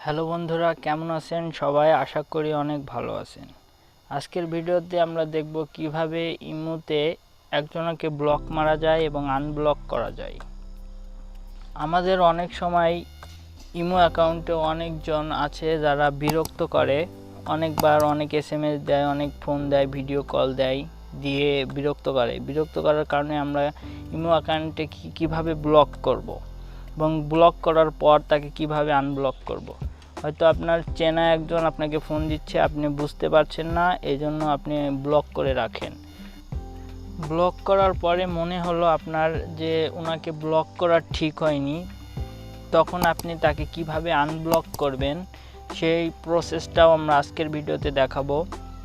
Hello বন্ধুরা, কেমন আছেন সবাই? আশা করি অনেক ভালো আছেন। আজকের ভিডিওতে আমরা দেখব কিভাবে ইমোতে একজনকে ব্লক মারা যায় এবং আনব্লক করা যায়। আমাদের অনেক সময় ইমো অ্যাকাউন্টে অনেকজন আছে যারা বিরক্ত করে, অনেকবার অনেক এসএমএস দেয়, অনেক ফোন দেয়, ভিডিও কল দেয়, দিয়ে বিরক্ত করার কারণে আমরা ইমো অ্যাকাউন্টে কিভাবে ব্লক করব এবং ব্লক করার পর তাকে কিভাবে আনব্লক করব। হয়তো আপনার চেনা একজন আপনাকে ফোন দিচ্ছে, আপনি বুঝতে পারছেন না, এই জন্য আপনি ব্লক করে রাখেন। ব্লক করার পরে মনে হলো আপনার যে ওনাকে ব্লক করা ঠিক হয়নি, তখন আপনি তাকে কিভাবে আনব্লক করবেন সেই প্রসেসটাও আমরা আজকের ভিডিওতে দেখাবো।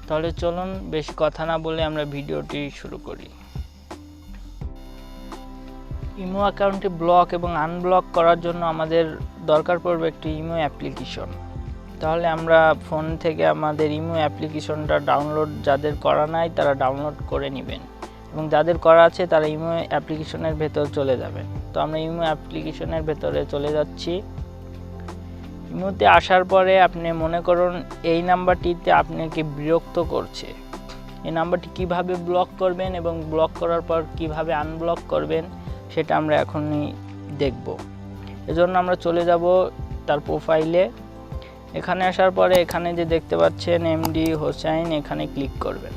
তাহলে চলুন বেশি কথা না বলে আমরা ভিডিওটি শুরু করি। ইমো অ্যাকাউন্টে ব্লক এবং আনব্লক করার জন্য আমাদের দরকার পড়বে একটি ইমো অ্যাপ্লিকেশন। তাহলে আমরা ফোন থেকে আমাদের ইমো অ্যাপ্লিকেশনটা ডাউনলোড, যাদের করা নাই তারা ডাউনলোড করে নেবেন, এবং যাদের করা আছে তারা ইমো অ্যাপ্লিকেশনের ভেতর চলে যাবেন। তো আমরা ইমো অ্যাপ্লিকেশনের ভেতরে চলে যাচ্ছি। ইমোতে আসার পরে আপনি মনে করুন এই নাম্বারটিতে আপনাকে বিরক্ত করছে, এই নাম্বারটি কিভাবে ব্লক করবেন এবং ব্লক করার পর কিভাবে আনব্লক করবেন সেটা আমরা এখনই দেখব। এজন্য আমরা চলে যাব তার প্রোফাইলে। এখানে আসার পরে এখানে যে দেখতে পাচ্ছেন এমডি হোসাইন, এখানে ক্লিক করবেন।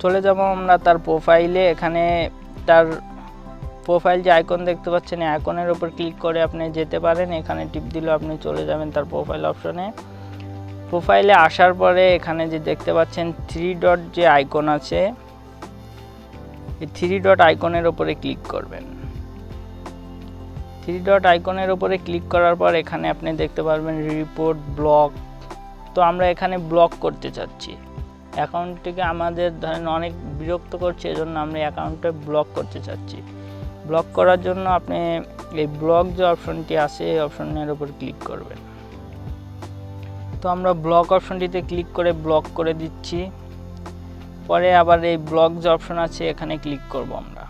চলে যাব আমরা তার প্রোফাইলে। এখানে তার প্রোফাইল যে আইকন দেখতে পাচ্ছেন, এই আইকনের উপর ক্লিক করে আপনি যেতে পারেন। এখানে টিপ দিলে আপনি চলে যাবেন তার প্রোফাইল অপশনে। প্রোফাইলে আসার পরে এখানে যে দেখতে পাচ্ছেন 3 ডট যে আইকন আছে, এই 3 ডট আইকনের উপরে ক্লিক করবেন। 3 ডট আইকনের উপরে ক্লিক করার পর এখানে আপনি দেখতে পারবেন রিপোর্ট ব্লক। তো আমরা এখানে ব্লক করতে চাচ্ছি অ্যাকাউন্টটিকে, আমাদের ধরেন অনেক বিরক্ত করছে, এজন্য আমরা অ্যাকাউন্টটা ব্লক করতে চাচ্ছি। ব্লক করার জন্য আপনি এই ব্লক যে অপশনটি আছে এই অপশনের উপর ক্লিক করবেন। তো আমরা ব্লক অপশনটিতে ক্লিক করে ব্লক করে দিচ্ছি। পরে আবার এই ব্লক যে অপশন আছে এখানে ক্লিক করব আমরা।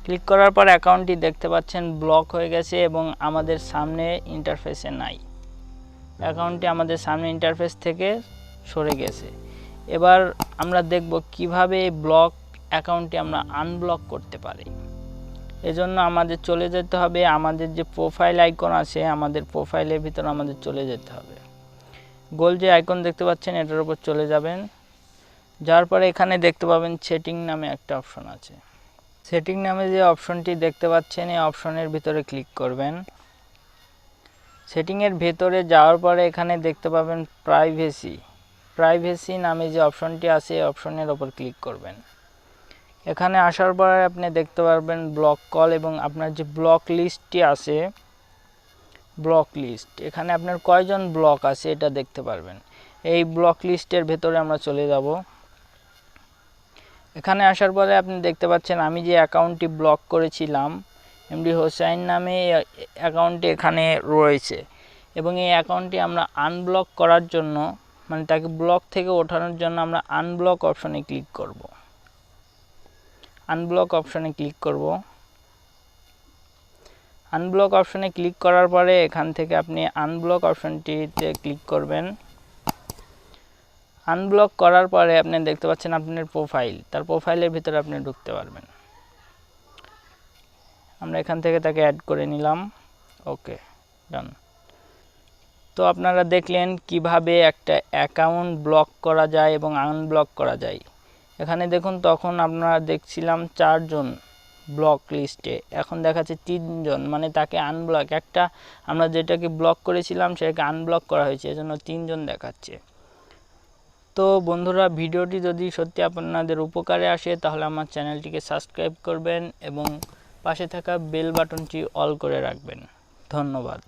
ক্লিক করার পর অ্যাকাউন্টটি দেখতে পাচ্ছেন ব্লক হয়ে গেছে এবং আমাদের সামনে ইন্টারফেসে নাই। অ্যাকাউন্টটি আমাদের সামনে ইন্টারফেস থেকে সরে গেছে। এবার আমরা দেখব কিভাবে এই ব্লক অ্যাকাউন্টটি আমরা আনব্লক করতে পারি। এজন্য আমাদের চলে যেতে হবে আমাদের যে প্রোফাইল আইকন আছে, আমাদের প্রোফাইলের ভিতর আমাদের চলে যেতে হবে। গোল যে আইকন দেখতে পাচ্ছেন এটার উপর চলে যাবেন। যাওয়ার পরে এখানে দেখতে পাবেন সেটিং নামে একটা অপশন আছে। সেটিং নামে যে অপশনটি দেখতে পাচ্ছেন এই অপশনের ভিতরে ক্লিক করবেন। সেটিংয়ের ভেতরে যাওয়ার পরে এখানে দেখতে পাবেন প্রাইভেসি নামে যে অপশনটি আছে এই অপশনের উপর ক্লিক করবেন। এখানে আসার পরে আপনি দেখতে পারবেন ব্লক কল এবং আপনার যে ব্লক লিস্টটি আছে, ব্লক লিস্ট, এখানে আপনার কয়জন ব্লক আছে এটা দেখতে পারবেন। এই ব্লক লিস্টের ভেতরে আমরা চলে যাব। এখানে আসার পরে আপনি দেখতে পাচ্ছেন আমি যে অ্যাকাউন্টটি ব্লক করেছিলাম এমডি হোসাইন নামে অ্যাকাউন্টটি এখানে রয়েছে, এবং এই অ্যাকাউন্টটি আমরা আনব্লক করার জন্য, মানে তাকে ব্লক থেকে ওঠানোর জন্য আমরা আনব্লক অপশনে ক্লিক করব। আনব্লক অপশনে ক্লিক করব। আনব্লক অপশনে ক্লিক করার পরে এখান থেকে আপনি আনব্লক অপশনটিতে ক্লিক করবেন। আনব্লক করার পরে আপনি দেখতে পাচ্ছেন আপনার প্রোফাইল, তার প্রোফাইলের ভিতরে আপনি ঢুকতে পারবেন। আমরা এখান থেকে তাকে অ্যাড করে নিলাম। ওকে, ডান। তো আপনারা দেখলেন কিভাবে একটা অ্যাকাউন্ট ব্লক করা যায় এবং আনব্লক করা যায়। এখানে দেখুন তখন আমরা দেখছিলাম 4 জন ব্লক লিস্টে, এখন দেখাচ্ছে 3 জন, মানে তাকে আনব্লক, একটা আমরা যেটাকে ব্লক করেছিলাম সেটাকে আনব্লক করা হয়েছে, এজন্য 3 জন দেখাচ্ছে। তো বন্ধুরা, ভিডিওটি যদি সত্যি আপনাদের উপকারে আসে তাহলে আমার চ্যানেলটিকে সাবস্ক্রাইব করবেন এবং পাশে থাকা বেল বাটনটি অল করে রাখবেন। ধন্যবাদ।